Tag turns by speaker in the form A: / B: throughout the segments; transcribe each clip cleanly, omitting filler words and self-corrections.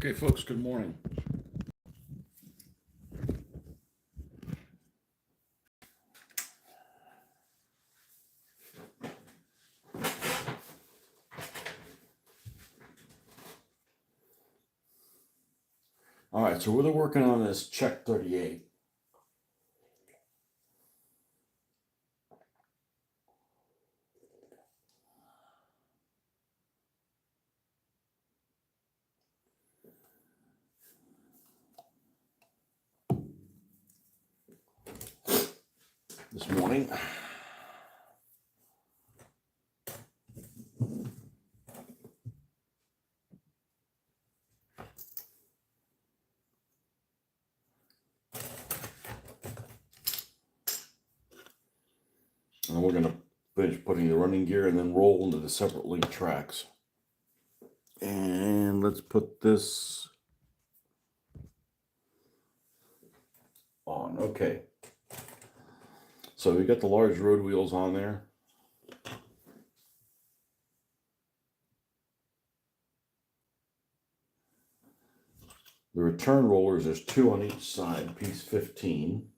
A: Okay, folks, good morning. All right, so we're working on this check 38. This morning. And we're going to finish putting the running gear and then roll into the separate link tracks. And let's put this on. Okay. So we got the large road wheels on there. The return rollers, there's 2 on each side, piece 15.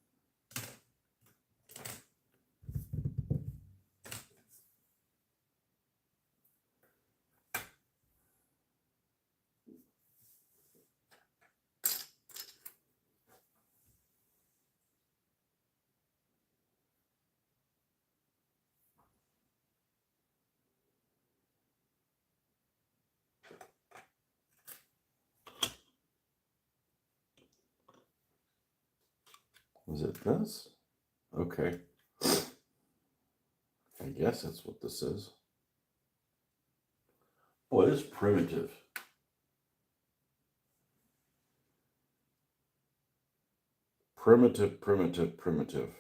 A: Is it this? Okay. I guess that's what this is. Oh, it is primitive. Primitive.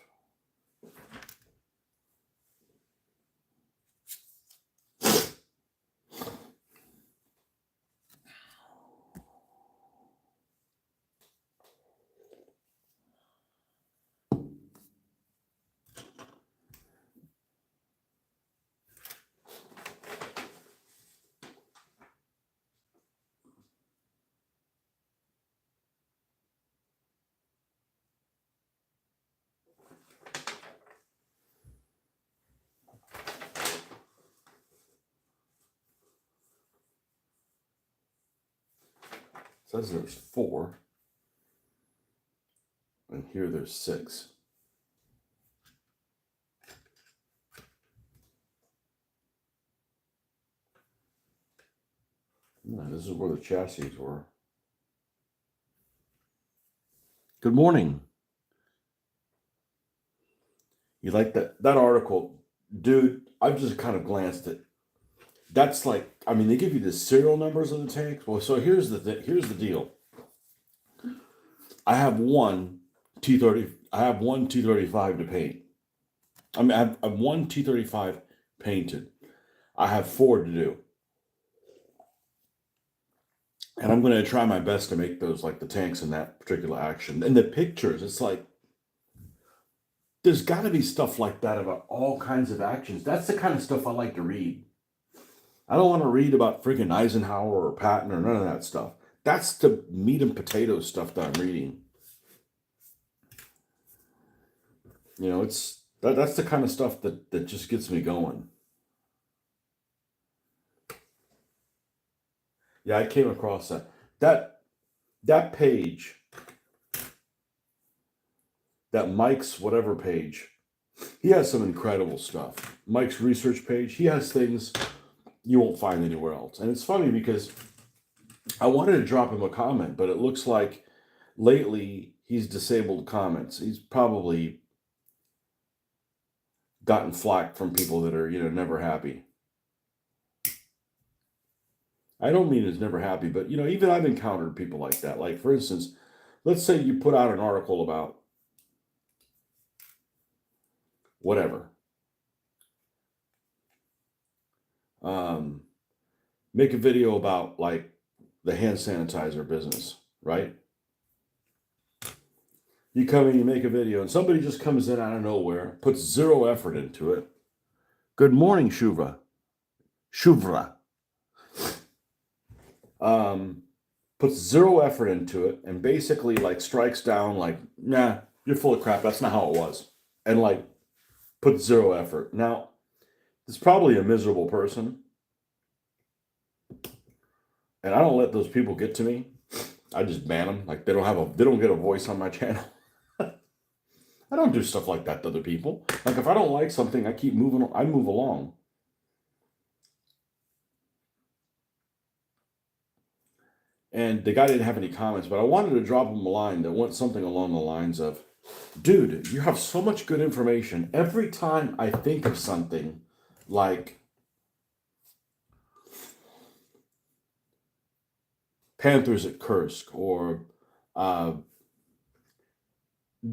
A: Says there's 4, and here there's 6. Yeah, this is where the chassis were. Good morning. You like that article? Dude, I've just kind of glanced at. That's like, I mean, they give you the serial numbers of the tanks. Well, so here's the deal. I have one T30. I have one T35 to paint. I mean, I have one T35 painted. I have 4 to do, and I'm going to try my best to make those like the tanks in that particular action. And the pictures, it's like there's got to be stuff like that about all kinds of actions. That's the kind of stuff I like to read. I don't want to read about freaking Eisenhower or Patton or none of that stuff. That's the meat and potatoes stuff that I'm reading. You know, that's the kind of stuff that just gets me going. Yeah, I came across that page, that Mike's whatever page. He has some incredible stuff. Mike's research page. He has things you won't find anywhere else. And it's funny because I wanted to drop him a comment, but it looks like lately he's disabled comments. He's probably gotten flack from people that are, never happy. I don't mean it's never happy, but, even I've encountered people like that. Like, for instance, let's say you put out an article about whatever. Make a video about, like, the hand sanitizer business, right? You come in, you make a video, and somebody just comes in out of nowhere, puts 0 effort into it. Good morning, Shuvra. puts zero effort into it, and basically like strikes down like, nah, you're full of crap. That's not how it was, and like puts zero effort. Now, it's probably a miserable person, and I don't let those people get to me. I just ban them. Like they don't get a voice on my channel. I don't do stuff like that to other people. Like if I don't like something, I keep moving. I move along. And the guy didn't have any comments, but I wanted to drop him a line that went something along the lines of, dude, you have so much good information. Every time I think of something like Panthers at Kursk or uh,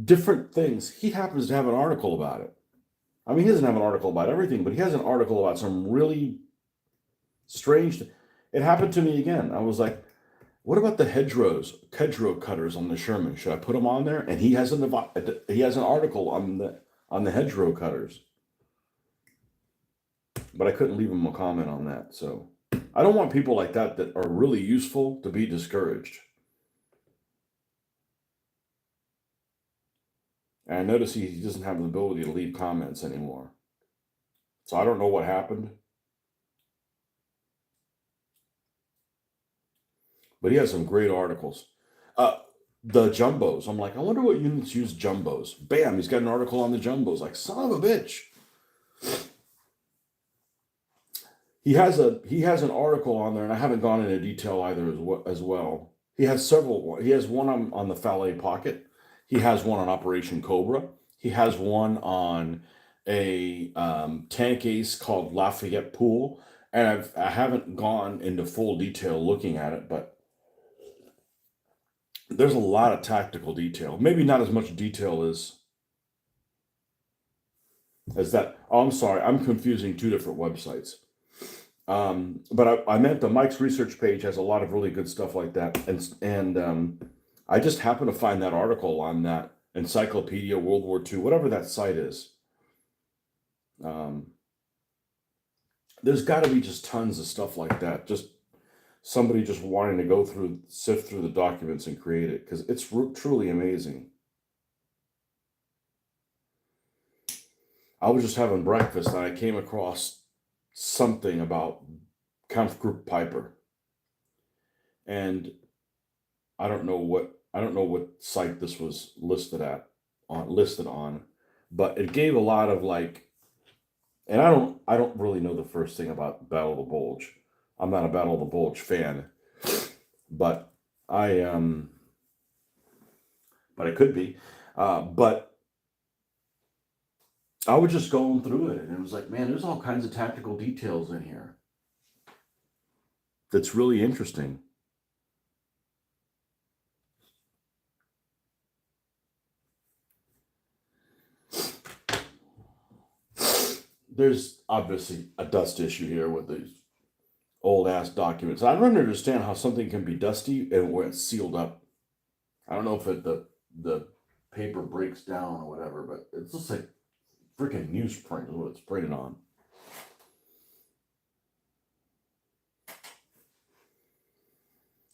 A: different things, he happens to have an article about it. I mean, he doesn't have an article about everything, but he has an article about some really strange. It happened to me again. I was like, what about the hedgerow cutters on the Sherman? Should I put them on there? And he has an article on the hedgerow cutters, but I couldn't leave him a comment on that. So I don't want people like that that are really useful to be discouraged. And I notice he doesn't have the ability to leave comments anymore. So I don't know what happened. But he has some great articles. Uh, the jumbos. I'm like, I wonder what units use jumbos. Bam, he's got an article on the jumbos. Like, son of a bitch. He has an article on there, and I haven't gone into detail either as well. He has several. He has one on the Fallet Pocket. He has one on Operation Cobra. He has one on a tank ace called Lafayette Pool. And I haven't gone into full detail looking at it, but there's a lot of tactical detail. Maybe not as much detail as that. Oh, I'm sorry, I'm confusing two different websites. But I meant the Mike's research page has a lot of really good stuff like that, and I just happened to find that article on that Encyclopedia World War II, whatever that site is. There's got to be just tons of stuff like that. Just somebody just wanting to sift through the documents and create it because it's truly amazing. I was just having breakfast and I came across something about Kampfgruppe Piper, and I don't know what site this was listed on, but it gave a lot of like, and I don't really know the first thing about Battle of the Bulge. I'm not a Battle of the Bulge fan, but I but I could be. But I was just going through it, and it was like, man, there's all kinds of tactical details in here that's really interesting. There's obviously a dust issue here with these old ass documents. I don't understand how something can be dusty and when it's sealed up. I don't know if the paper breaks down or whatever, but it's just like freaking newsprint is what it's printed on.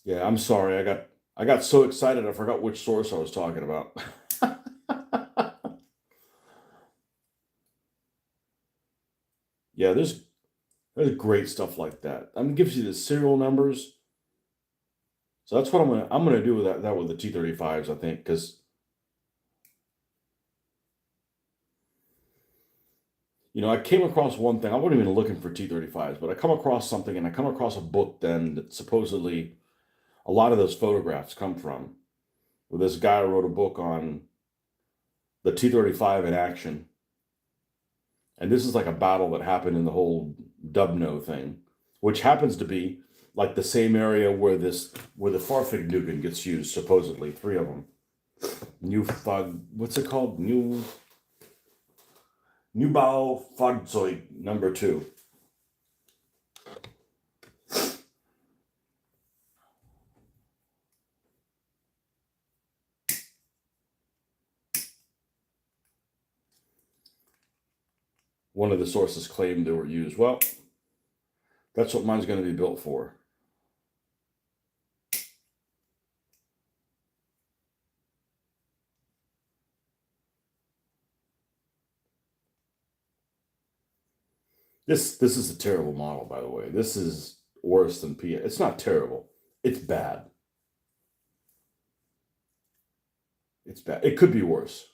A: Yeah, I'm sorry. I got so excited I forgot which source I was talking about. Yeah, there's great stuff like that. I mean, it gives you the serial numbers. So that's what I'm gonna do with that with the T-35s, I think, because I came across one thing. I wasn't even looking for T-35s, but I come across something, and I come across a book then that supposedly a lot of those photographs come from. Where this guy wrote a book on the T-35 in action, and this is like a battle that happened in the whole Dubno thing, which happens to be like the same area where the Farfignugan gets used, supposedly, three of them. New Fug, what's it called? Neubau Fahrzeug number 2. One of the sources claimed they were used. Well, that's what mine's going to be built for. This is a terrible model, by the way. This is worse than P. It's not terrible. It's bad. It's bad. It could be worse.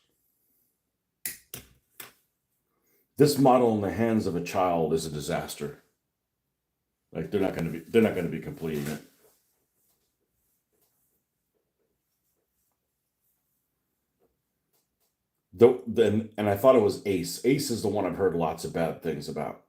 A: This model in the hands of a child is a disaster. Like they're not going to be completing it. Then and I thought it was Ace. Ace is the one I've heard lots of bad things about.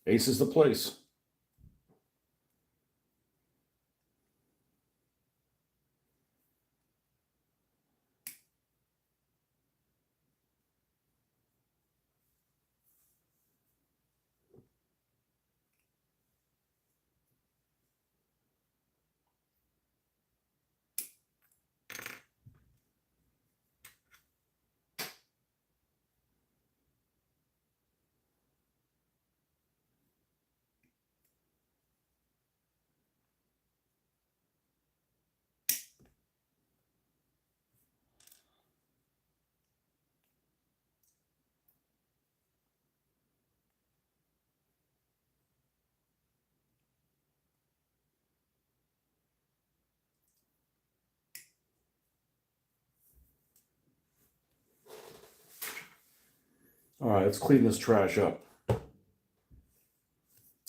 A: Ace is the place. All right, let's clean this trash up.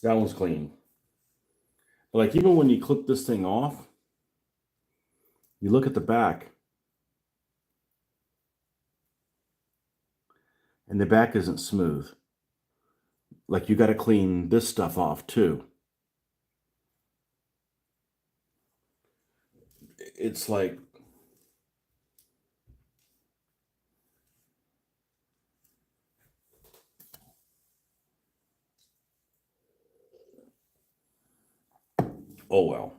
A: That one's clean. But like even when you clip this thing off, you look at the back, and the back isn't smooth. Like you got to clean this stuff off too. It's like oh well.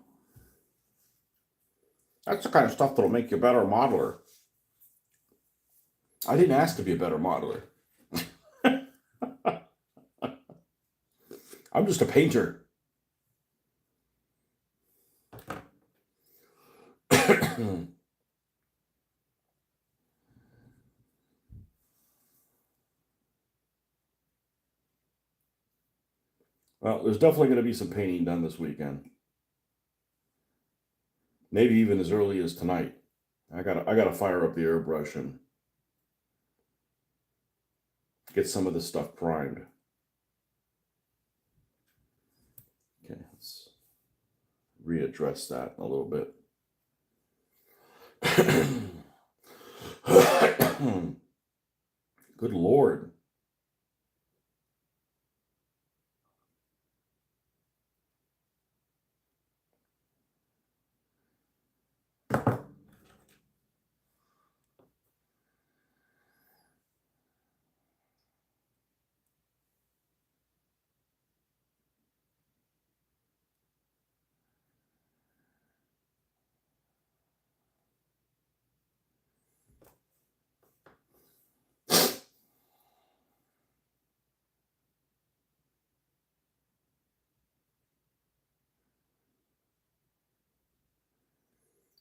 A: That's the kind of stuff that'll make you a better modeler. I didn't ask to be a better modeler. I'm just a painter. Well, there's definitely going to be some painting done this weekend. Maybe even as early as tonight. I gotta fire up the airbrush and get some of this stuff primed. Okay, let's readdress that a little bit. Good Lord.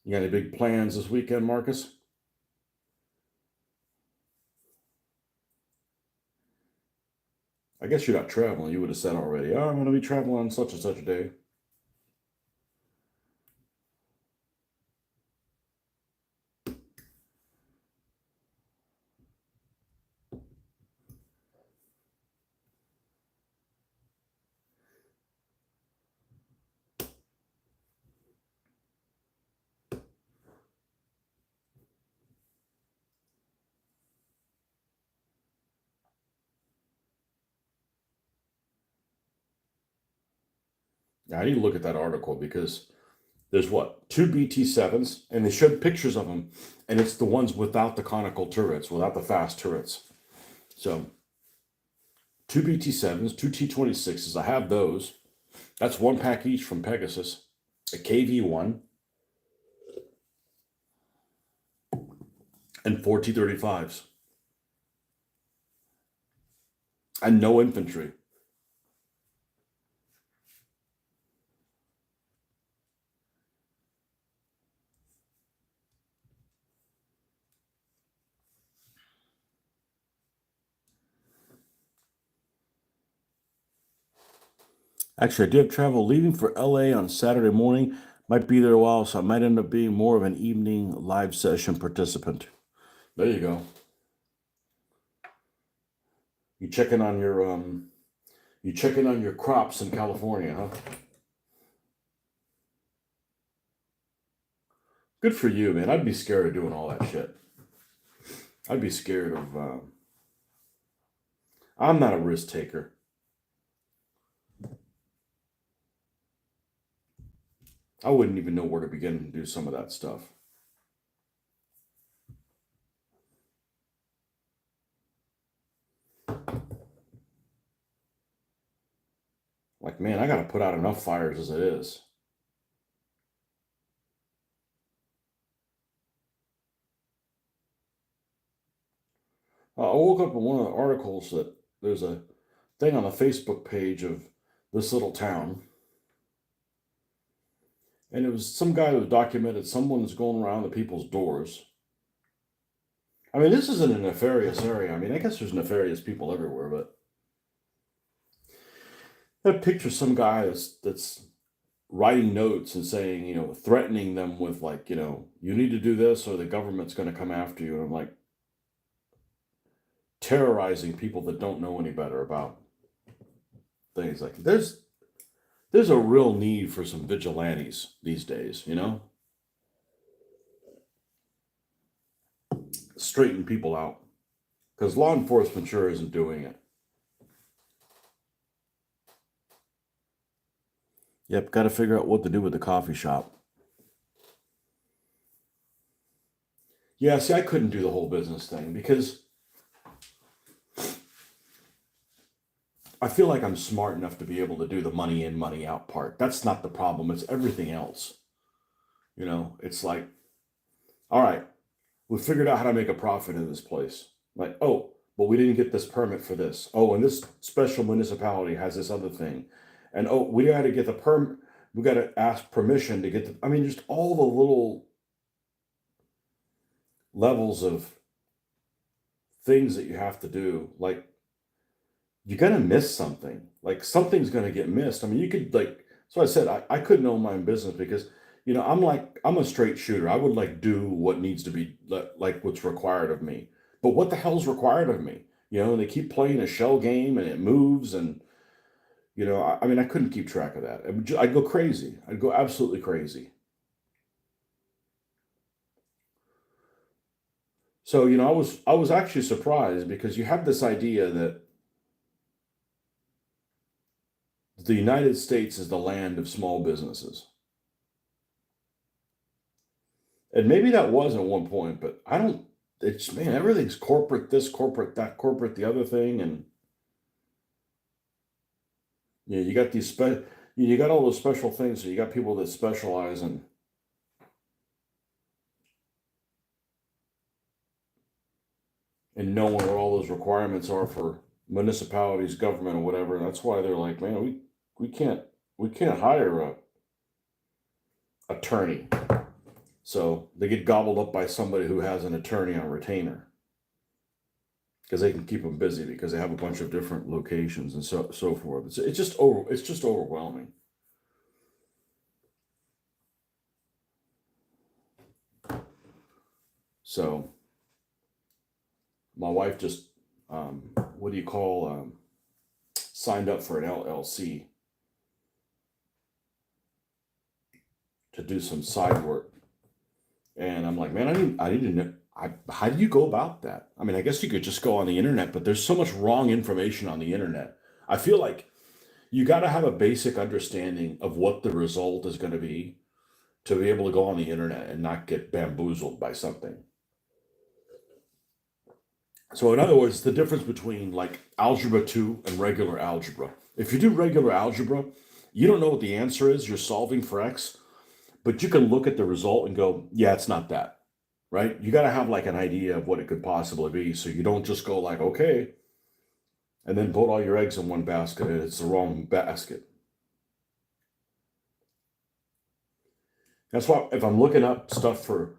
A: You got any big plans this weekend, Marcus? I guess you're not traveling. You would have said already, oh, I'm going to be traveling on such and such a day. Now, I need to look at that article because there's what, two BT7s, and they showed pictures of them, and it's the ones without the conical turrets, without the fast turrets. So, two BT7s, two T26s. I have those. That's one pack each from Pegasus, a KV1, and four T35s. and no infantry. Actually, I do have travel leaving for LA on Saturday morning. Might be there a while, so I might end up being more of an evening live session participant. There you go. You checking on your crops in California, huh? Good for you, man. I'd be scared of doing all that shit. I'd be scared of. I'm not a risk taker. I wouldn't even know where to begin to do some of that stuff. Like, man, I got to put out enough fires as it is. I woke up in one of the articles that there's a thing on the Facebook page of this little town, and it was some guy who documented someone was going around to people's doors. I mean, this isn't a nefarious area. I mean, I guess there's nefarious people everywhere, but I picture some guy that's writing notes and saying, threatening them with like, you need to do this or the government's going to come after you. And I'm like, terrorizing people that don't know any better about things. Like there's a real need for some vigilantes these days, straighten people out because law enforcement sure isn't doing it. Yep, got to figure out what to do with the coffee shop. Yeah, see, I couldn't do the whole business thing because I feel like I'm smart enough to be able to do the money in, money out part. That's not the problem. It's everything else. It's like, all right, we figured out how to make a profit in this place. Like, oh, but we didn't get this permit for this. Oh, and this special municipality has this other thing. And oh, we got to get the permit. We got to ask permission to get the, I mean, just all the little levels of things that you have to do. Like, you're going to miss something. Like, something's going to get missed. I mean, you could, like, so I said, I couldn't own my own business because, I'm a straight shooter. I would like do what needs to be, like what's required of me. But what the hell's required of me? And they keep playing a shell game and it moves. And, I mean, I couldn't keep track of that. I'd go crazy. I'd go absolutely crazy. So, I was actually surprised because you have this idea that the United States is the land of small businesses. And maybe that was at one point, but I don't, it's, man, everything's corporate, this, corporate, that, corporate, the other thing. And you got you got all those special things. So you got people that specialize in knowing what all those requirements are for municipalities, government, or whatever. And that's why they're like, man, we can't hire a attorney. So they get gobbled up by somebody who has an attorney on retainer because they can keep them busy because they have a bunch of different locations and so forth. It's just overwhelming. So my wife just what do you call signed up for an LLC to do some side work, and I'm like, man, I need to know. How do you go about that? I mean, I guess you could just go on the internet, but there's so much wrong information on the internet. I feel like you got to have a basic understanding of what the result is going to be able to go on the internet and not get bamboozled by something. So, in other words, the difference between like algebra 2 and regular algebra. If you do regular algebra, you don't know what the answer is, you're solving for x, but you can look at the result and go, yeah, it's not that, right? You got to have like an idea of what it could possibly be. So you don't just go like, okay, and then put all your eggs in one basket, and it's the wrong basket. That's why if I'm looking up stuff for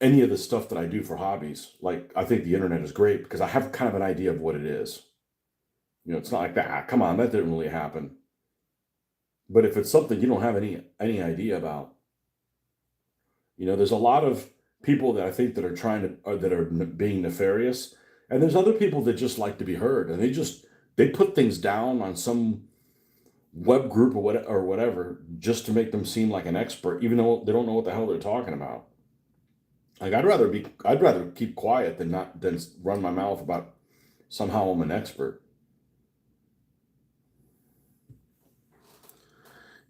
A: any of the stuff that I do for hobbies, like I think the internet is great because I have kind of an idea of what it is. It's not like that. Ah, come on, that didn't really happen. But if it's something you don't have any idea about, there's a lot of people that I think that are trying to or that are being nefarious, and there's other people that just like to be heard, and they put things down on some web group or whatever just to make them seem like an expert, even though they don't know what the hell they're talking about. Like I'd rather keep quiet than run my mouth about somehow I'm an expert.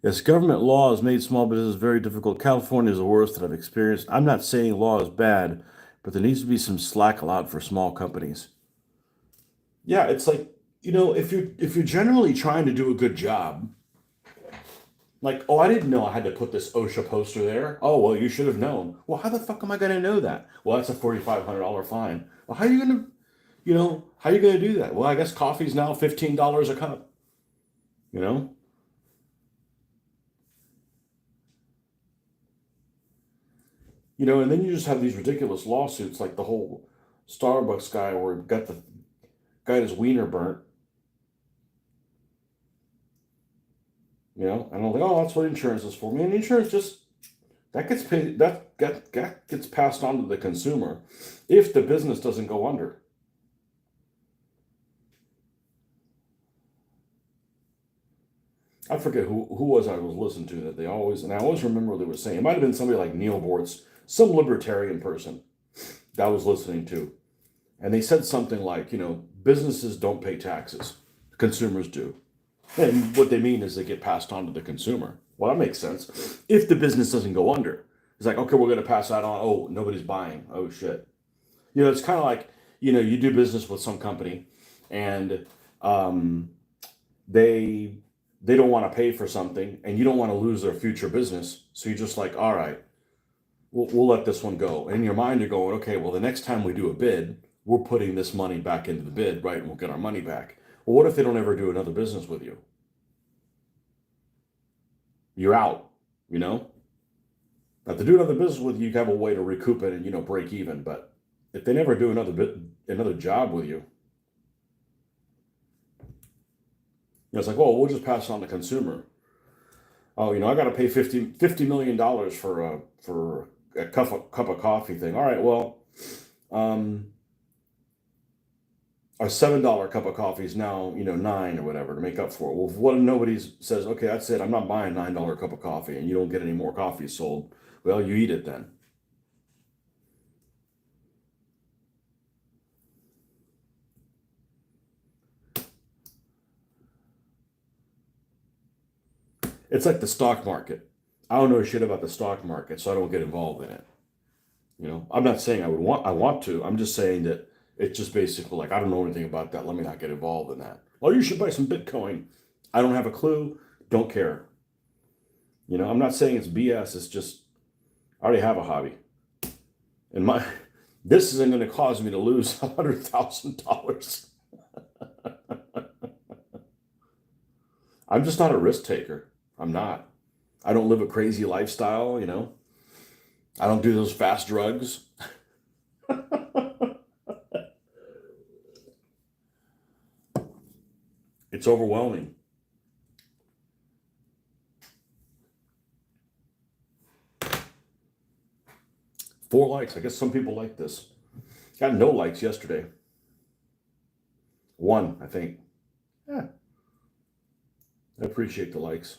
A: Yes, government law has made small business very difficult. California is the worst that I've experienced. I'm not saying law is bad, but there needs to be some slack allowed for small companies. Yeah, it's like, if you're generally trying to do a good job, like, oh, I didn't know I had to put this OSHA poster there. Oh, well, you should have known. Well, how the fuck am I going to know that? Well, that's a $4,500 fine. Well, how are you going to do that? Well, I guess coffee's now $15 a cup, you know? And then you just have these ridiculous lawsuits like the whole Starbucks guy where got the got his wiener burnt, and I'm like, oh, that's what insurance is for. Man, insurance just that gets paid that gets passed on to the consumer if the business doesn't go under. I forget who was I was listening to that I always remember what they were saying. It might have been somebody like Neil Bortz, some libertarian person that I was listening to. And they said something like, businesses don't pay taxes, consumers do. And what they mean is they get passed on to the consumer. Well, that makes sense. If the business doesn't go under, it's like, okay, we're going to pass that on. Oh, nobody's buying. Oh, shit. It's kind of like, you do business with some company and they they don't want to pay for something and you don't want to lose their future business. So you're just like, all right, we'll let this one go. And in your mind, you're going, okay, well, the next time we do a bid, we're putting this money back into the bid, right? And we'll get our money back. Well, what if they don't ever do another business with you? You're out, you know? Now, to do another business with you, you have a way to recoup it and, break even. But if they never do another job with you, it's like, oh, we'll just pass it on to the consumer. Oh, I got to pay $50 million for a cup of coffee thing. All right, well, um, a $7 cup of coffee is now nine or whatever to make up for it. Well, what if nobody says, okay, that's it, I'm not buying $9 cup of coffee, and you don't get any more coffee sold? Well, you eat it then. It's like the stock market. I don't know shit about the stock market, so I don't get involved in it. I'm not saying I want to. I'm just saying that it's just basically like I don't know anything about that. Let me not get involved in that. Oh, you should buy some Bitcoin. I don't have a clue. Don't care. I'm not saying it's BS. It's just I already have a hobby, and my this isn't going to cause me to lose $100,000. I'm just not a risk taker. I'm not. I don't live a crazy lifestyle. I don't do those fast drugs. It's overwhelming. 4 likes. I guess some people like this. Got no likes yesterday. One, I think. Yeah, I appreciate the likes.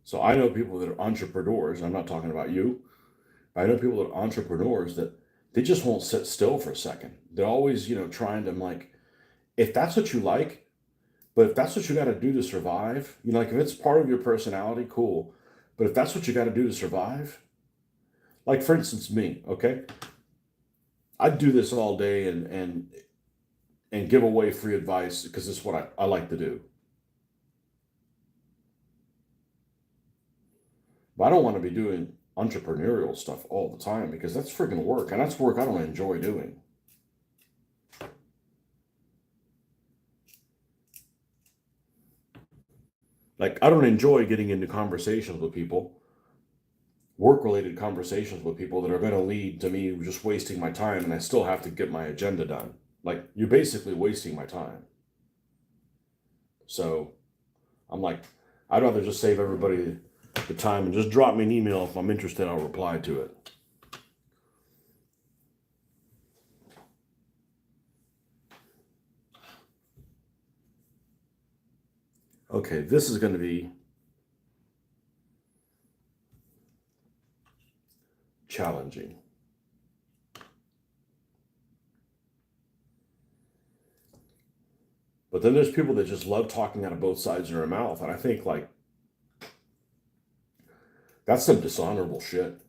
A: So I know people that are entrepreneurs. I'm not talking about you. I know people that are entrepreneurs that they just won't sit still for a second. They're always, trying to like if that's what you like, but if that's what you got to do to survive, you know, like if it's part of your personality, cool. But if that's what you got to do to survive, like for instance, me, okay, I'd do this all day and give away free advice because it's what I like to do. But I don't want to be doing entrepreneurial stuff all the time because that's freaking work, and that's work I don't enjoy doing. Like I don't enjoy getting into conversations with people, work-related conversations with people that are going to lead to me just wasting my time, and I still have to get my agenda done. Like you're basically wasting my time. So I'm like, I'd rather just save everybody the time and just drop me an email if I'm interested. I'll reply to it. Okay, this is going to be challenging. But then there's people that just love talking out of both sides of their mouth. And I think, like, that's some dishonorable shit.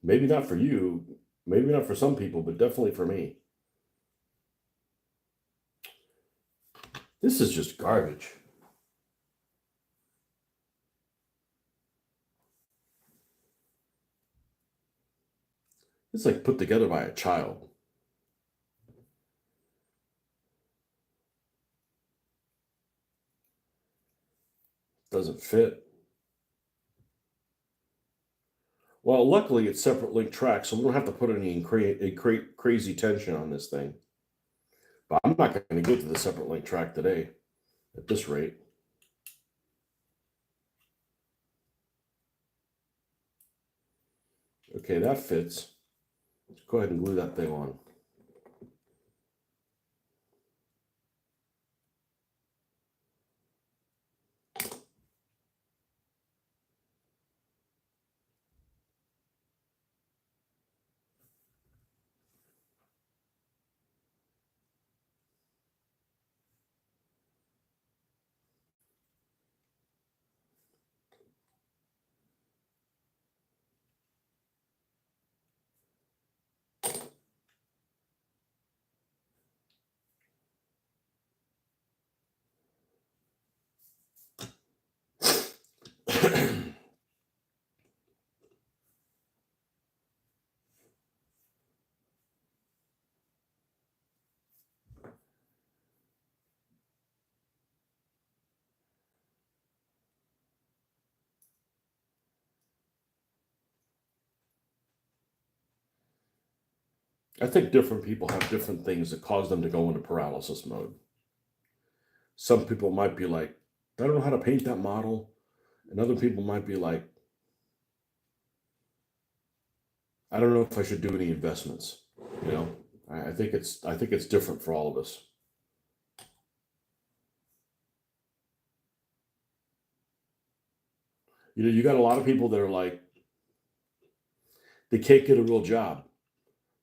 A: Maybe not for you, maybe not for some people, but definitely for me. This is just garbage. It's like put together by a child. Doesn't fit. Well, luckily it's separate link tracks, so we don't have to put any crazy tension on this thing. But I'm not going to get to the separate link track today at this rate. Okay, that fits. Let's go ahead and glue that thing on. I think different people have different things that cause them to go into paralysis mode. Some people might be like, I don't know how to paint that model. And other people might be like, I don't know if I should do any investments. You know, I think it's different for all of us. You know, you got a lot of people that are like, they can't get a real job.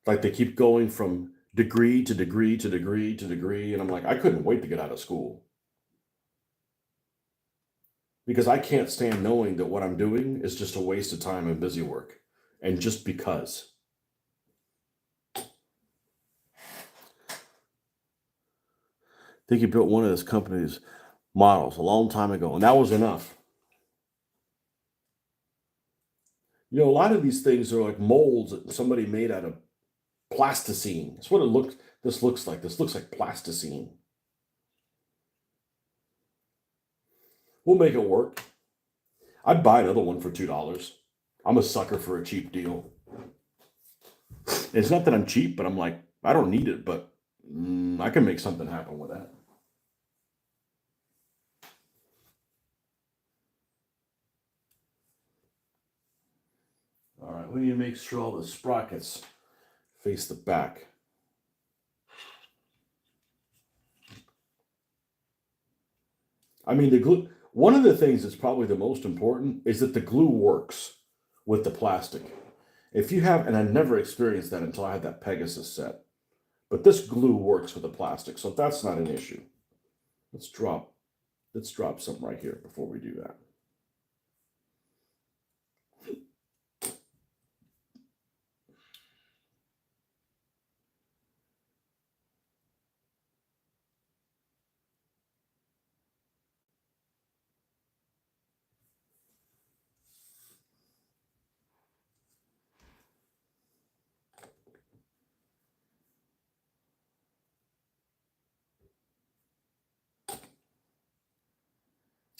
A: Like they keep going from degree to degree to degree to degree. And I'm like, I couldn't wait to get out of school because I can't stand knowing that what I'm doing is just a waste of time and busy work. And just because. I think he built one of his company's models a long time ago, and that was enough. You know, a lot of these things are like molds that somebody made out of plasticine. That's what it looks. This looks like. This looks like plasticine. We'll make it work. I'd buy another one for $2. I'm a sucker for a cheap deal. It's not that I'm cheap, but I'm like, I don't need it, but I can make something happen with that. All right, we need to make sure all the sprockets face the back. I mean, the glue. One of the things that's probably the most important is that the glue works with the plastic. If you have, and I never experienced that until I had that Pegasus set, but this glue works with the plastic, so that's not an issue. Let's drop something right here before we do that.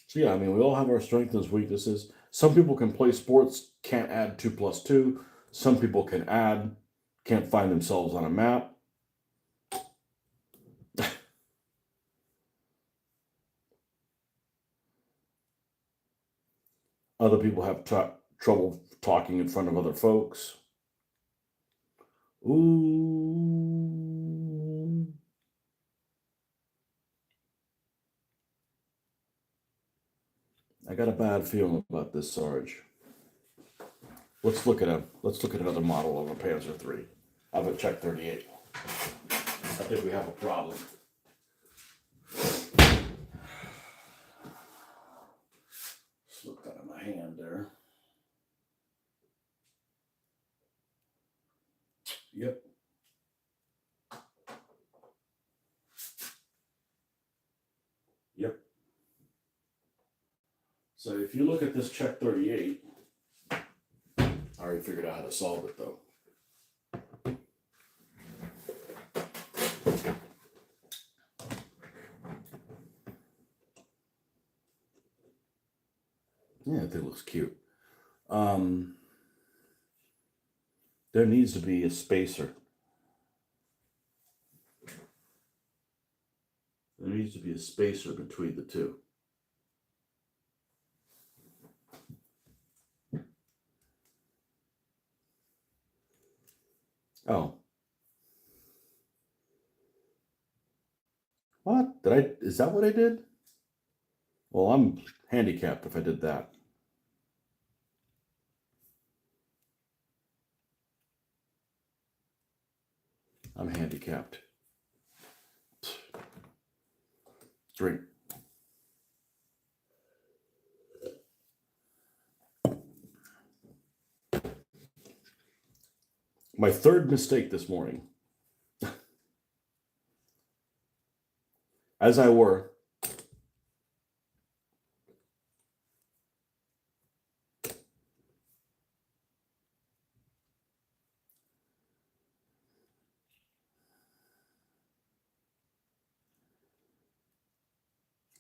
A: So yeah, I mean, we all have our strengths and weaknesses. Some people can play sports, can't add 2+2. Some people can add, can't find themselves on a map. Other people have trouble talking in front of other folks. Ooh. I got a bad feeling about this, Sarge. Let's look at another model of a Panzer III, of a Czech 38. I think we have a problem. Slip that in my hand there. Yep. Yep. So if you look at this Czech 38, I already figured out how to solve it though. Yeah, that looks cute. There needs to be a spacer. There needs to be a spacer between the two. Oh. What? Is that what I did? Well, I'm handicapped if I did that. I'm handicapped. Drink. My third mistake this morning. As I were.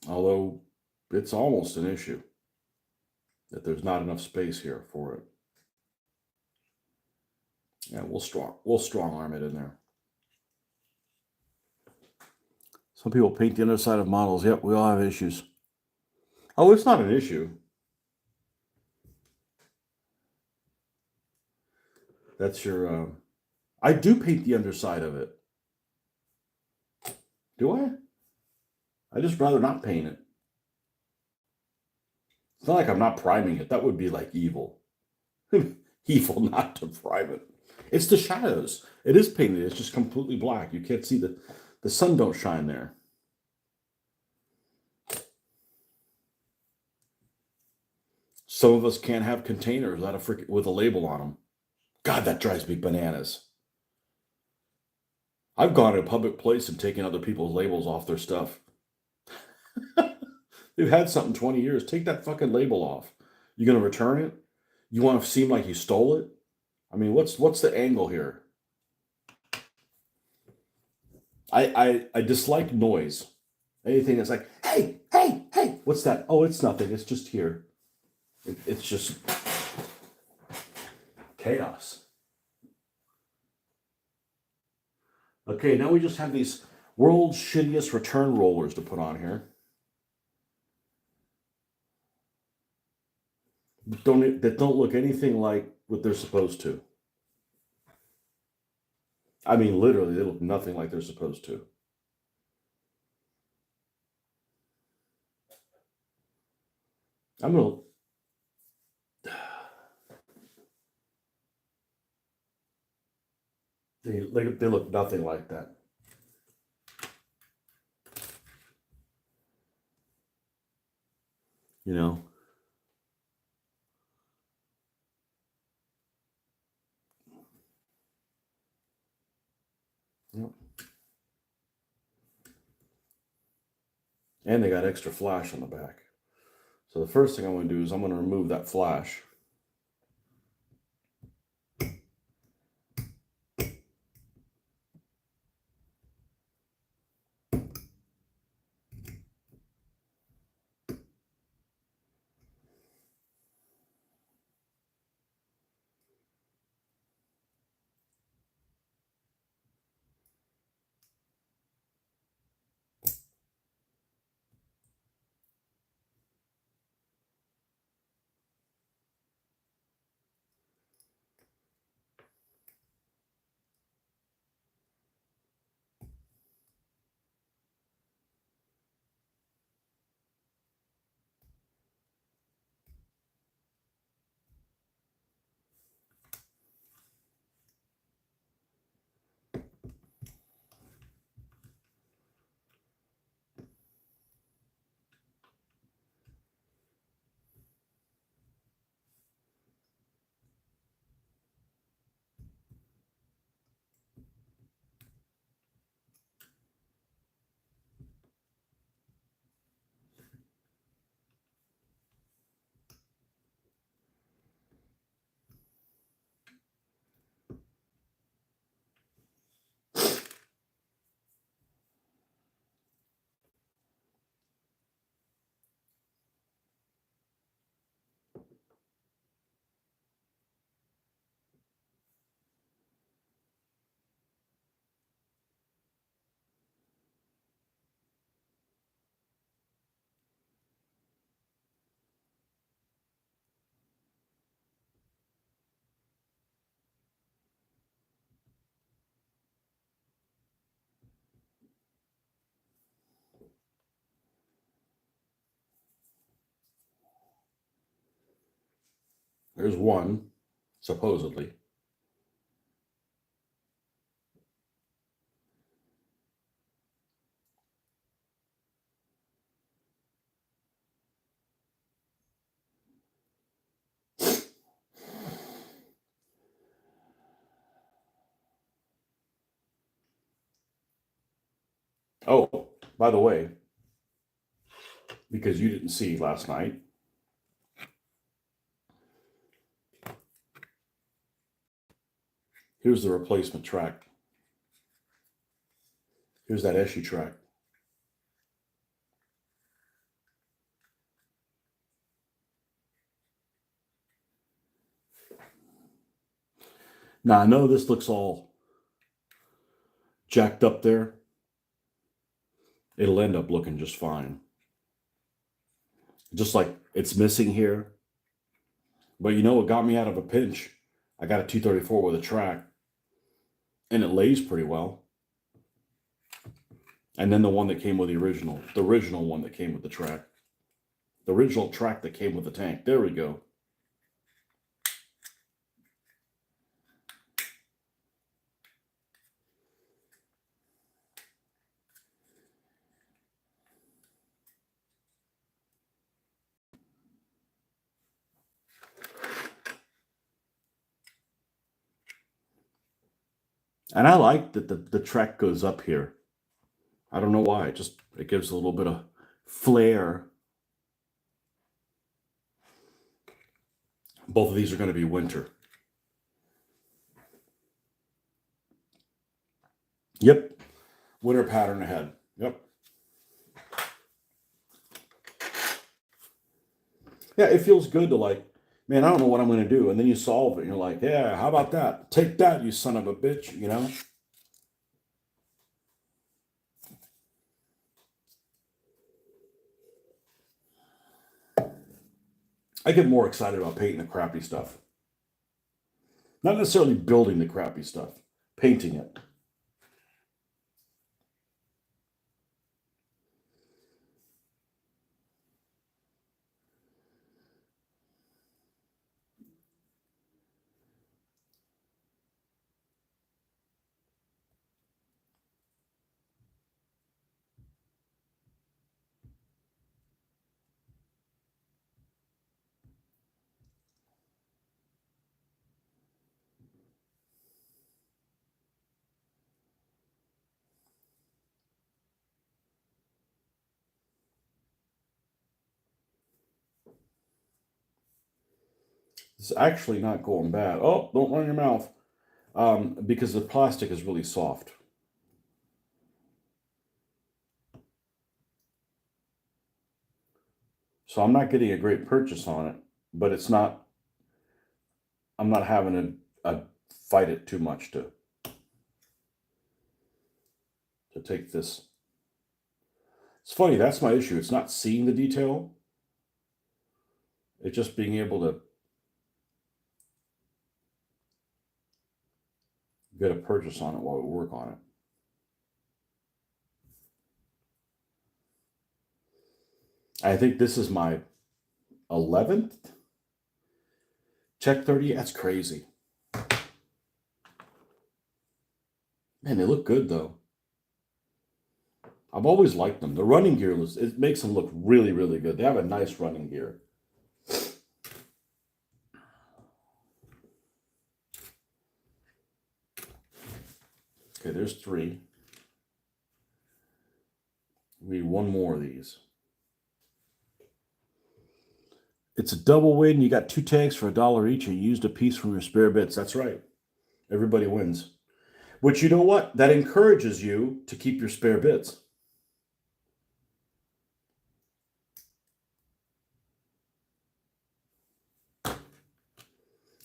A: Although it's almost an issue that there's not enough space here for it. Yeah, we'll strong arm it in there. Some people paint the underside of models. Yep, we all have issues. Oh, it's not an issue. That's your. I do paint the underside of it. Do I? I just rather not paint it. It's not like I'm not priming it. That would be like evil. Evil not to prime it. It's the shadows. It is painted. It's just completely black. You can't see the sun don't shine there. Some of us can't have containers with a label on them. God, that drives me bananas. I've gone to a public place and taken other people's labels off their stuff. They've had something 20 years. Take that fucking label off. You gonna return it? You want to seem like you stole it? I mean, what's the angle here? I dislike noise. Anything that's like, hey, hey, hey, what's that? Oh, it's nothing. It's just here. It's just chaos. Okay, now we just have these world's shittiest return rollers to put on here. That don't look anything like what they're supposed to. I mean, literally, they look nothing like they're supposed to. I'm gonna. They look nothing like that. You know. Yep. And they got extra flash on the back. So the first thing I'm going to do is I'm going to remove that flash. There's one, supposedly. Oh, by the way, because you didn't see last night, here's the replacement track. Here's that issue track. Now, I know this looks all jacked up there. It'll end up looking just fine. Just like it's missing here. But you know what got me out of a pinch? I got a 234 with a track, and it lays pretty well. And then the one that came with the original one that came with the track. The original track that came with the tank. There we go. And I like that the track goes up here. I don't know why. It gives a little bit of flair. Both of these are going to be winter. Yep. Winter pattern ahead. Yep. Yeah, it feels good to like, man, I don't know what I'm going to do. And then you solve it. And you're like, yeah, how about that? Take that, you son of a bitch, you know? I get more excited about painting the crappy stuff. Not necessarily building the crappy stuff, painting it. It's actually not going bad. Oh, don't run your mouth. Because the plastic is really soft. So I'm not getting a great purchase on it, but I'm not having to fight it too much to take this. It's funny, that's my issue. It's not seeing the detail. It's just being able to get a purchase on it while we work on it. I think this is my 11th Check 30. That's crazy. Man, they look good though. I've always liked them. The running gear, it makes them look really, really good. They have a nice running gear. Okay, there's 3. We need 1 more of these. It's a double win. You got 2 tanks for $1 each, and you used a piece from your spare bits. That's right. Everybody wins. Which, you know what? That encourages you to keep your spare bits.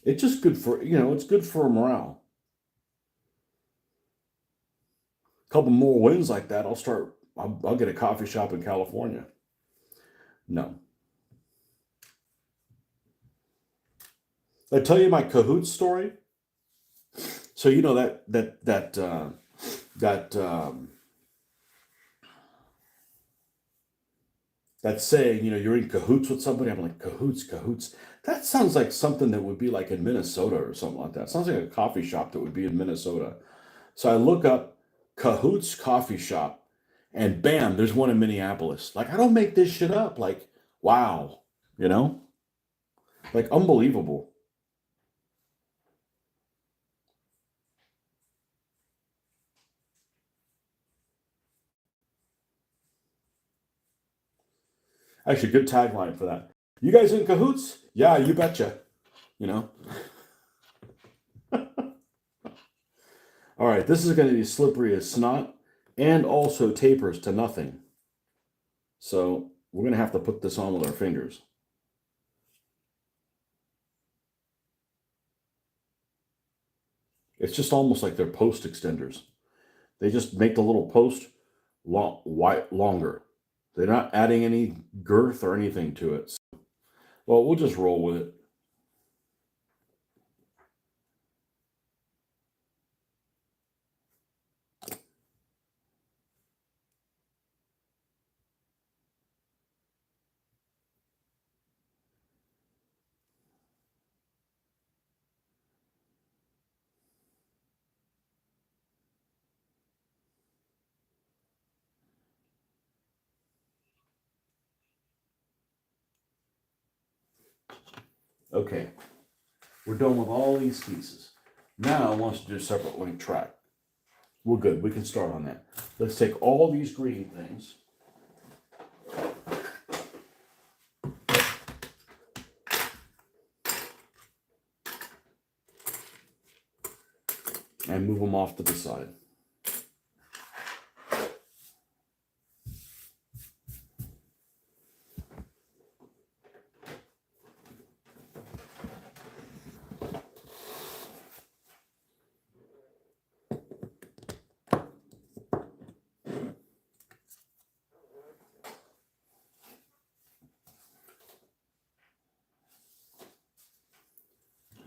A: It's just good for, it's good for morale. A couple more wins like that, I'll get a coffee shop in California. No. Did I tell you my cahoots story? So you know that saying, you're in cahoots with somebody. I'm like, cahoots. That sounds like something that would be like in Minnesota or something like that. Sounds like a coffee shop that would be in Minnesota. So I look up Cahoots Coffee Shop, and bam, there's one in Minneapolis. Like, I don't make this shit up. Like, wow, you know, like unbelievable. Actually, good tagline for that. You guys in cahoots? Yeah, you betcha. You know. All right, this is going to be slippery as snot and also tapers to nothing. So we're going to have to put this on with our fingers. It's just almost like they're post extenders. They just make the little post longer. They're not adding any girth or anything to it. So, well, we'll just roll with it. Okay, we're done with all these pieces. Now I want us to do a separate link track. We're good. We can start on that. Let's take all these green things. And move them off to the side.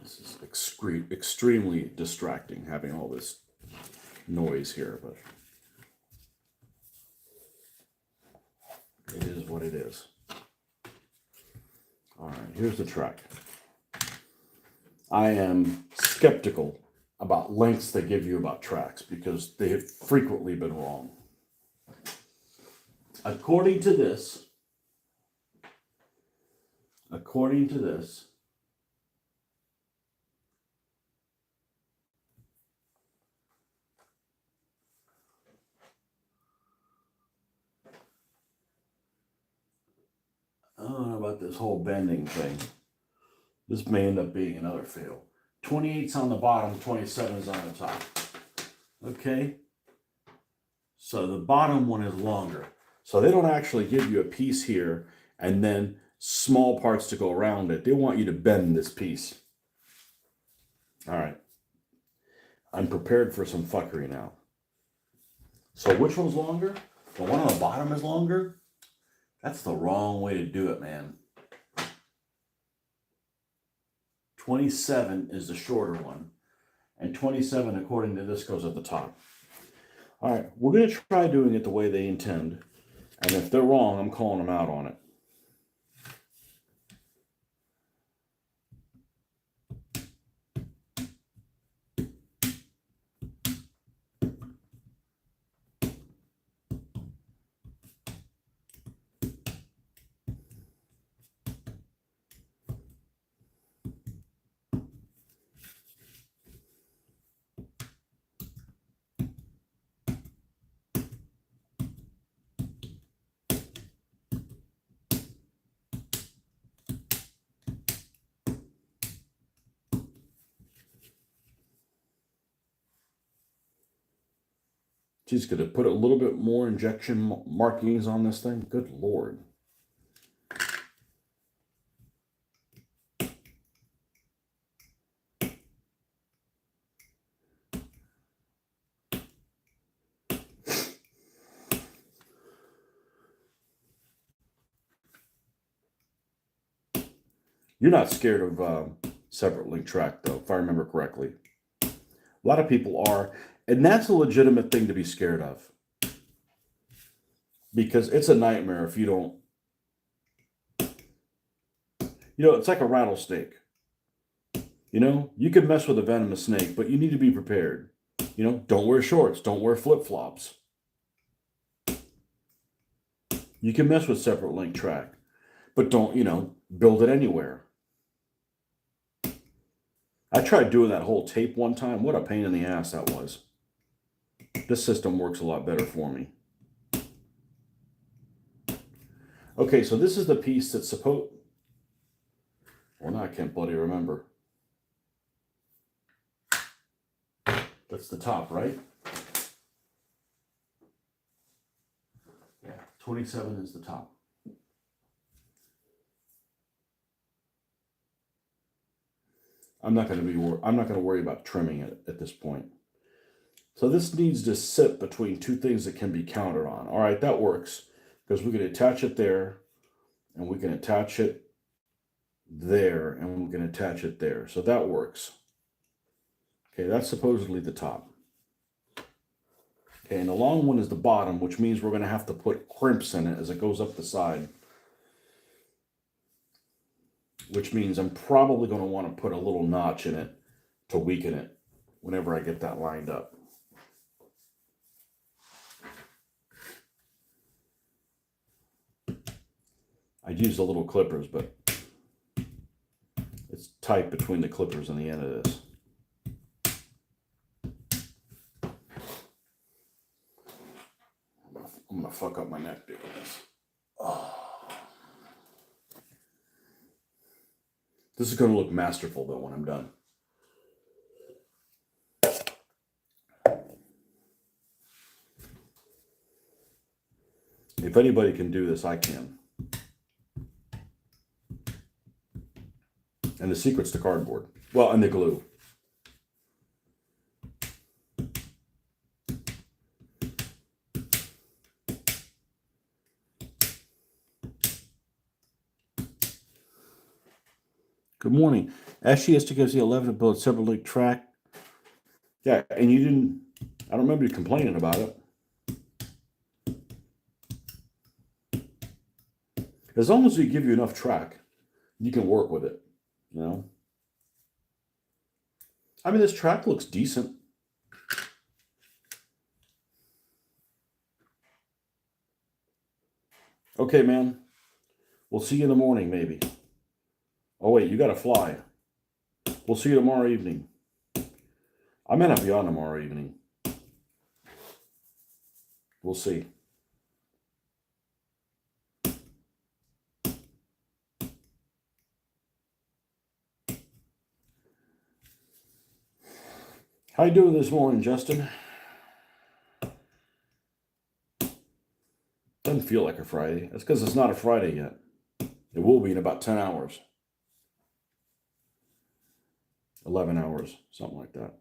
A: This is extremely distracting having all this noise here, but it is what it is. All right, here's the track. I am skeptical about lengths they give you about tracks because they have frequently been wrong. According to this, I don't know about this whole bending thing. This may end up being another fail. 28's on the bottom, 27's on the top. Okay. So the bottom one is longer. So they don't actually give you a piece here and then small parts to go around it. They want you to bend this piece. All right. I'm prepared for some fuckery now. So which one's longer? The one on the bottom is longer? That's the wrong way to do it, man. 27 is the shorter one. And 27, according to this, goes at the top. All right, we're going to try doing it the way they intend. And if they're wrong, I'm calling them out on it. She's going to put a little bit more injection markings on this thing. Good Lord. You're not scared of separate link track, though, if I remember correctly. A lot of people are, and that's a legitimate thing to be scared of. Because it's a nightmare if you don't. You know, it's like a rattlesnake. You know, you can mess with a venomous snake, but you need to be prepared. You know, don't wear shorts, don't wear flip-flops. You can mess with separate link track, but don't, you know, build it anywhere. I tried doing that whole tape one time. What a pain in the ass that was. This system works a lot better for me. Okay, so this is the piece that's supposed... Well, now I can't bloody remember. That's the top, right? Yeah, 27 is the top. I'm not going to worry about trimming it at this point. So this needs to sit between two things that can be counted on. All right, that works because we can attach it there and we can attach it there and we can attach it there. So that works. Okay, that's supposedly the top. Okay, and the long one is the bottom, which means we're going to have to put crimps in it as it goes up the side. Which means I'm probably going to want to put a little notch in it to weaken it whenever I get that lined up. I'd use the little clippers, but it's tight between the clippers and the end of this. I'm going to fuck up my neck doing this. Oh. This is going to look masterful, though, when I'm done. If anybody can do this, I can. And the secret's the cardboard. Well, and the glue. Good morning. SGS gives the 11 to build separate link track. Yeah, and you didn't, I don't remember you complaining about it. As long as we give you enough track, you can work with it, you know? I mean, this track looks decent. Okay, man. We'll see you in the morning, maybe. Oh, wait, you got to fly. We'll see you tomorrow evening. I may not be on tomorrow evening. We'll see. How you doing this morning, Justin? Doesn't feel like a Friday. That's because it's not a Friday yet. It will be in about 10 hours. 11 hours, something like that.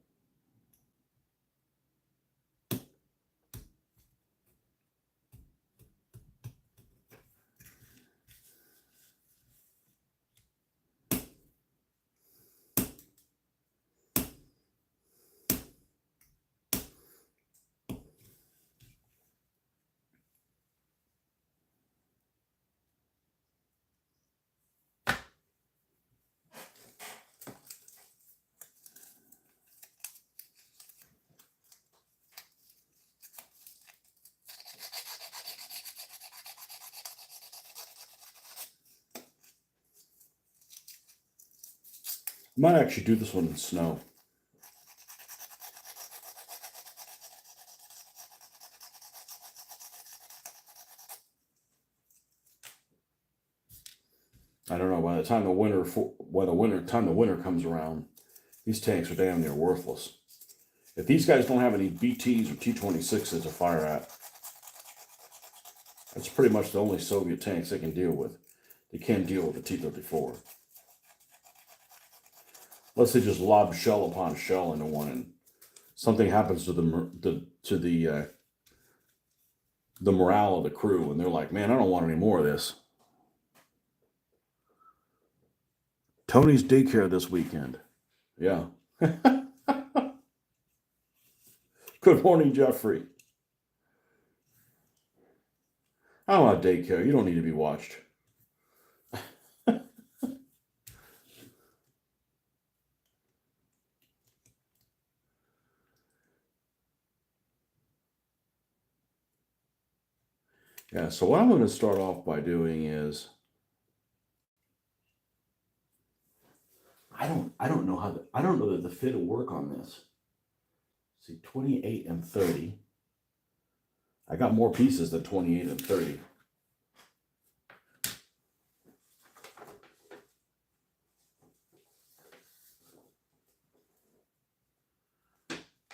A: Might actually do this one in snow. I don't know. By the time the winter comes around, these tanks are damn near worthless. If these guys don't have any BTs or T-26s to fire at, that's pretty much the only Soviet tanks they can deal with. They can't deal with the T-34. Unless they just lob shell upon shell into one, and something happens to the morale of the crew, and they're like, "Man, I don't want any more of this." Tony's daycare this weekend. Yeah. Good morning, Jeffrey. I don't want daycare. You don't need to be watched. Yeah, so what I'm going to start off by doing is I don't know that the fit will work on this. See, 28 and 30. I got more pieces than 28 and 30.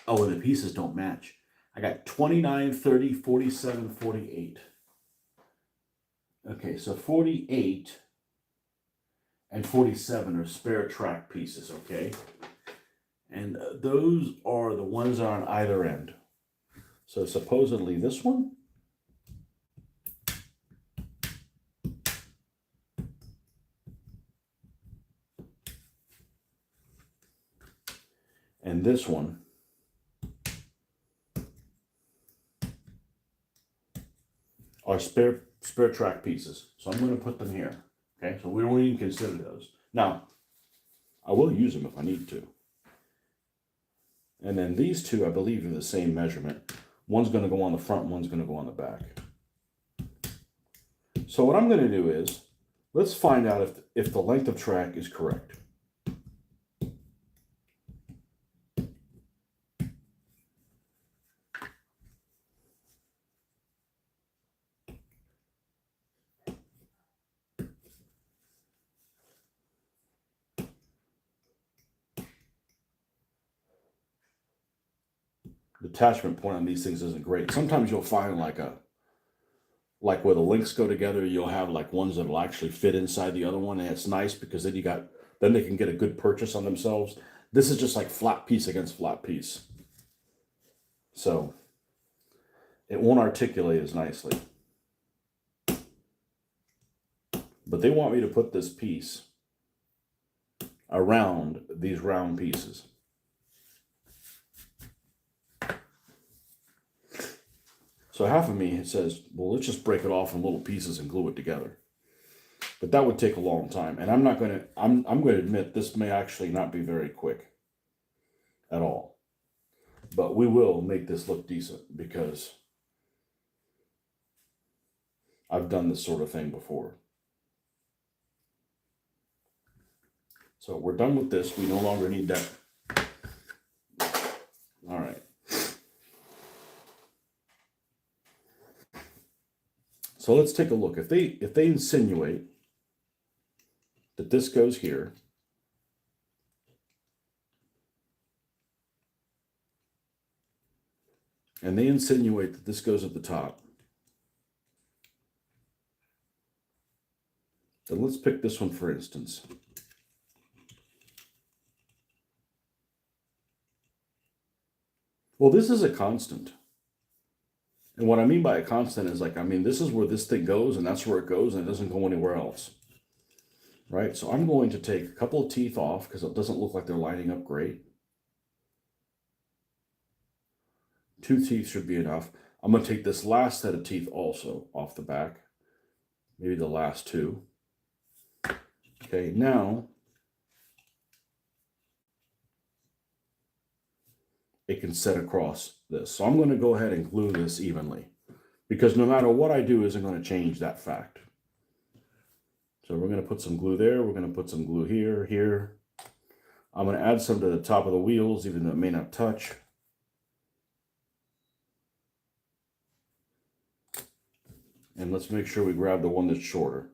A: Oh, and the pieces don't match. I got 29, 30, 47, 48. Okay, so 48 and 47 are spare track pieces, okay? And those are the ones on either end. So supposedly this one, and this one are spare track pieces. So I'm going to put them here. Okay, so we don't even consider those. Now, I will use them if I need to. And then these two, I believe, are the same measurement. One's going to go on the front, one's going to go on the back. So what I'm going to do is, let's find out if the length of track is correct. The attachment point on these things isn't great. Sometimes you'll find like where the links go together, you'll have like ones that will actually fit inside the other one, and it's nice because then they can get a good purchase on themselves. This is just like flat piece against flat piece. So it won't articulate as nicely. But they want me to put this piece around these round pieces. So half of me says, well, let's just break it off in little pieces and glue it together. But that would take a long time. And I'm going to admit this may actually not be very quick at all. But we will make this look decent because I've done this sort of thing before. So we're done with this. We no longer need that. All right. So let's take a look. If they insinuate that this goes here, And they insinuate that this goes at the top. So let's pick this one for instance. Well, this is a constant. And what I mean by a constant is like, I mean, this is where this thing goes and that's where it goes and it doesn't go anywhere else. Right? So I'm going to take a couple of teeth off because it doesn't look like they're lining up great. 2 teeth should be enough. I'm going to take this last set of teeth also off the back. Maybe the last 2. Okay, now it can set across this. So I'm going to go ahead and glue this evenly because no matter what I do isn't going to change that fact. So we're going to put some glue there. We're going to put some glue here, here. I'm going to add some to the top of the wheels, even though it may not touch. And let's make sure we grab the one that's shorter.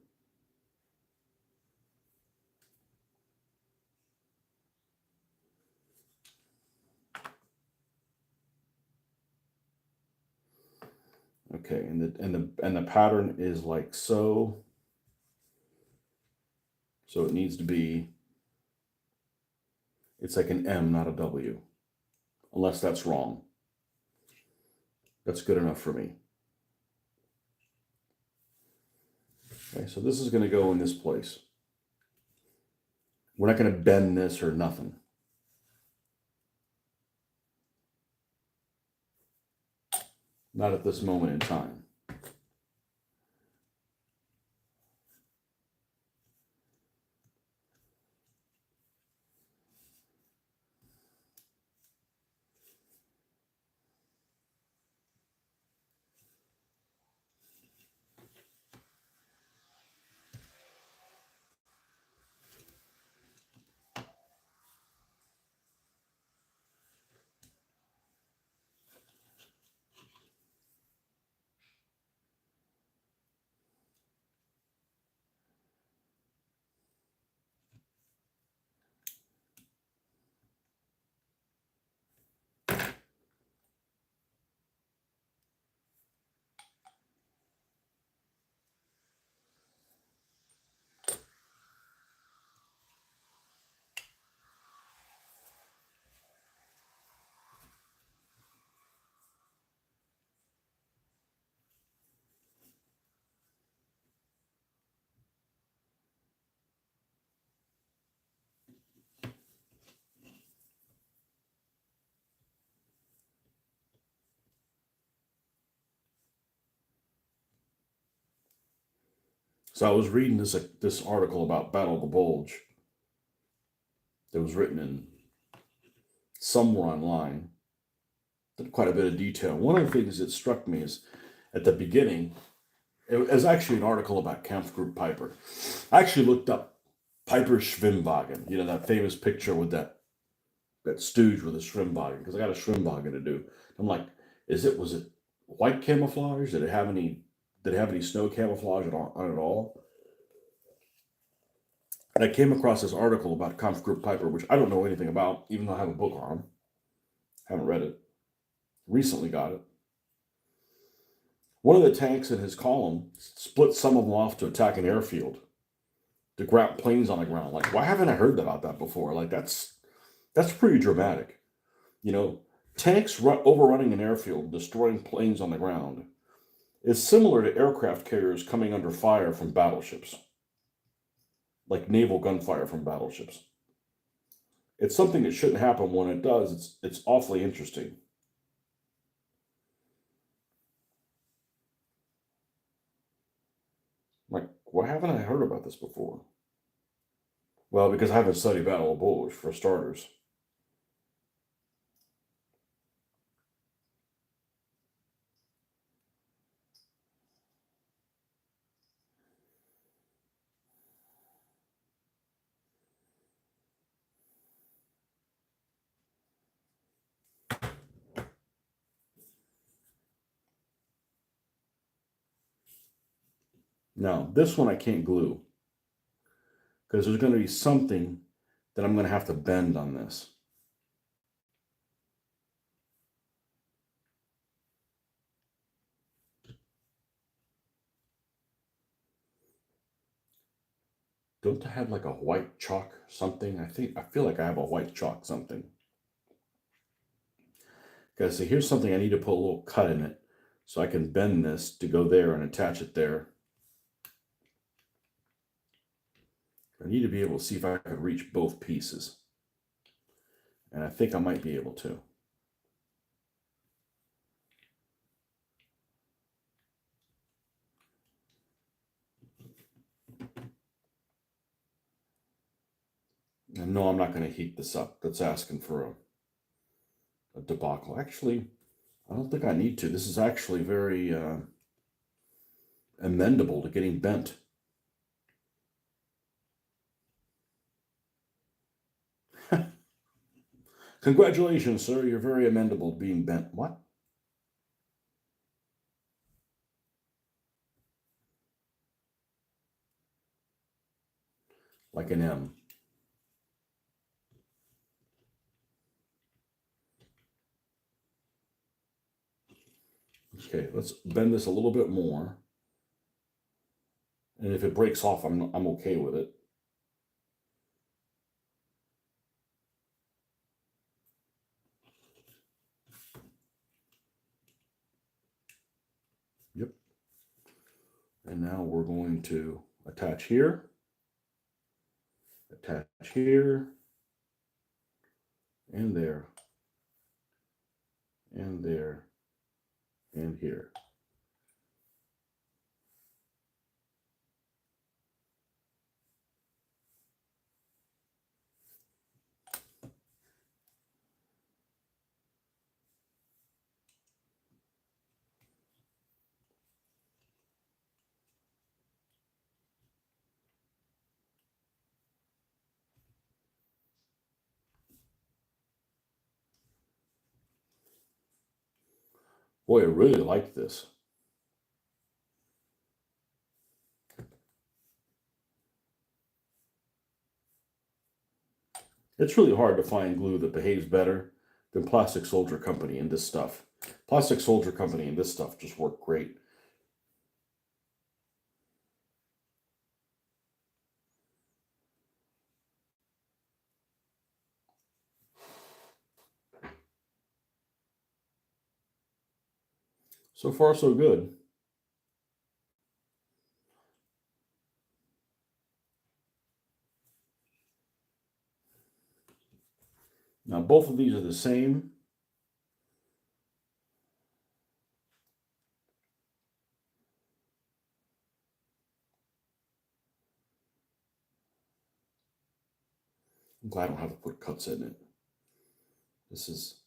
A: Okay, and the pattern is like so. So it needs to be, it's like an M, not a W. Unless that's wrong. That's good enough for me. Okay, so this is going to go in this place. We're not going to bend this or nothing. Not at this moment in time. So I was reading this article about Battle of the Bulge that was written in somewhere online. Quite a bit of detail. One of the things that struck me is at the beginning, it was actually an article about Kampfgruppe Piper. I actually looked up Piper Schwimmwagen, you know, that famous picture with that stooge with a Schwimmwagen, because I got a Schwimmwagen to do. I'm like, was it white camouflage? Did it have any snow camouflage on it all? And I came across this article about Kampfgruppe Piper, which I don't know anything about, even though I have a book on them. Haven't read it. Recently got it. One of the tanks in his column split some of them off to attack an airfield, to ground planes on the ground. Like, why haven't I heard about that before? Like, that's pretty dramatic. You know, tanks overrunning an airfield, destroying planes on the ground, is similar to aircraft carriers coming under fire from battleships, like naval gunfire from battleships. It's something that shouldn't happen. When it does, it's awfully interesting. Like, why haven't I heard about this before? Well, because I haven't studied Battle of Bulge, for starters. Now, this one I can't glue because there's going to be something that I'm going to have to bend on this. don't I have like a white chalk something? I feel like I have a white chalk something. Okay, so here's something I need to put a little cut in it so I can bend this to go there and attach it there. I need to be able to see if I can reach both pieces. And I think I might be able to. And no, I'm not going to heat this up. That's asking for a debacle. Actually, I don't think I need to. This is actually very amendable to getting bent. Congratulations, sir. You're very amendable to being bent. What? Like an M. Okay, let's bend this a little bit more. And if it breaks off, I'm okay with it. Yep. And now we're going to attach here, attach here, and there, and there, and here. Boy, I really like this. It's really hard to find glue that behaves better than Plastic Soldier Company and this stuff. Plastic Soldier Company and this stuff just work great. So far, so good. Now, both of these are the same. I'm glad I don't have to put cuts in it. This is...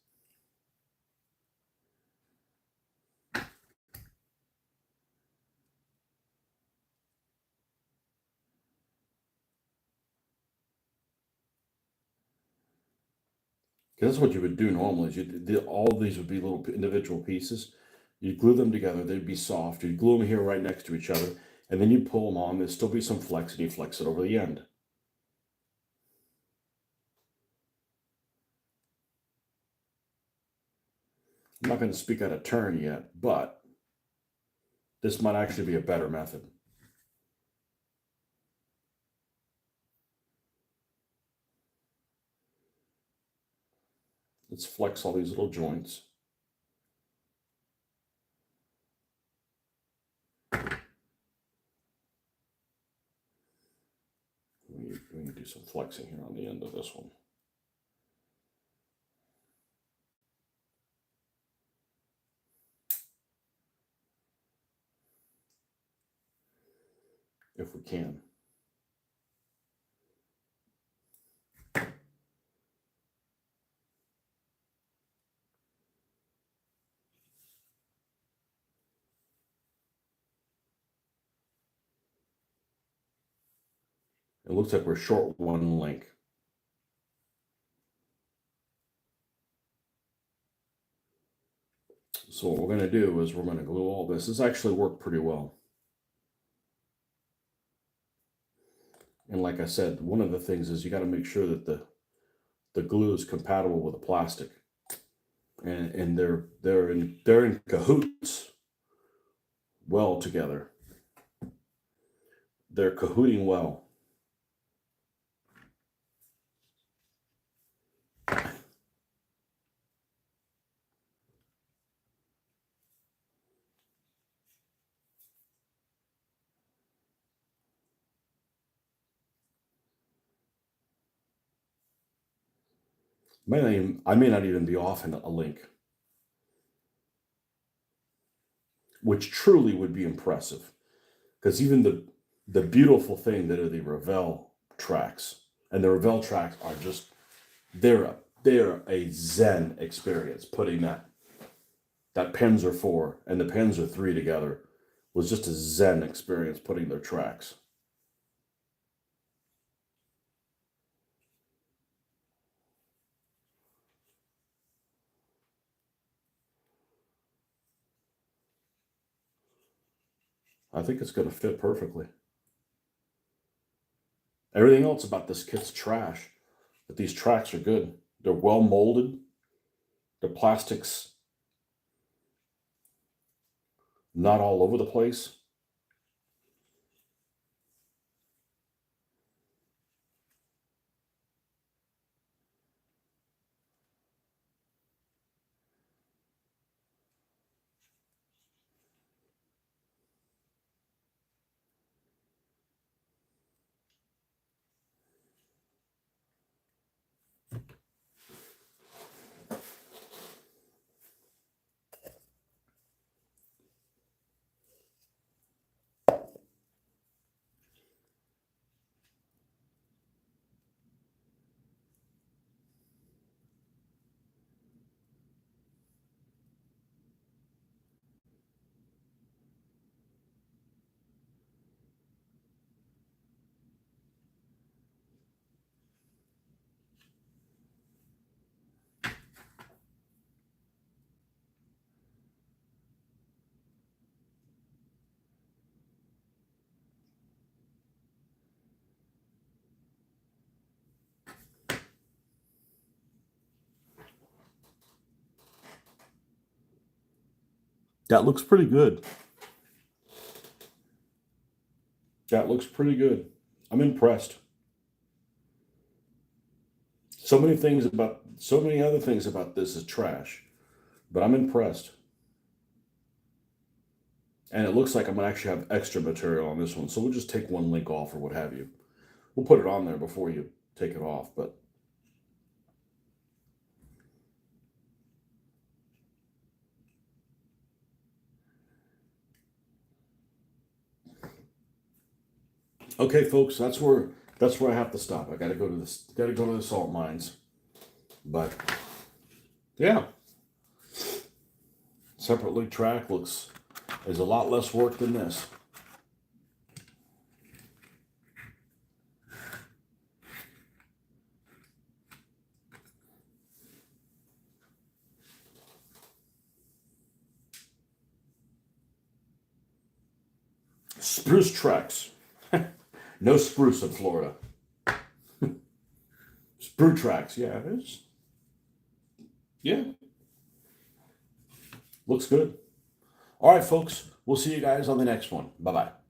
A: That's what you would do normally. Is all of these would be little individual pieces. You glue them together. They'd be soft. You'd glue them here right next to each other. And then you pull them on. There'd still be some flex, and you flex it over the end. I'm not going to speak out of turn yet, but this might actually be a better method. Let's flex all these little joints. We need to do some flexing here on the end of this one. If we can. It looks like we're short one link. So what we're going to do is we're going to glue all this. This actually worked pretty well. And like I said, one of the things is you got to make sure that the glue is compatible with the plastic. And they're in cahoots well together. They're cahooting well. I may not even be off in a link, which truly would be impressive. Because even the beautiful thing that are the Revell tracks, and the Revell tracks are just they're a Zen experience. Putting that Panzer 4 and the Panzer 3 together was just a Zen experience putting their tracks. I think it's going to fit perfectly. Everything else about this kit's trash, but these tracks are good. They're well molded. The plastic's not all over the place. That looks pretty good. That looks pretty good. I'm impressed. So many other things about this is trash, but I'm impressed. And it looks like I'm gonna actually have extra material on this one, so we'll just take one link off or what have you. We'll put it on there before you take it off, but okay, folks, that's where I have to stop. I gotta go to the salt mines. But yeah, separately track is a lot less work than this. Spruce tracks. No spruce in Florida. Spruce tracks, yeah, yeah, looks good. All right, folks, we'll see you guys on the next one. Bye bye.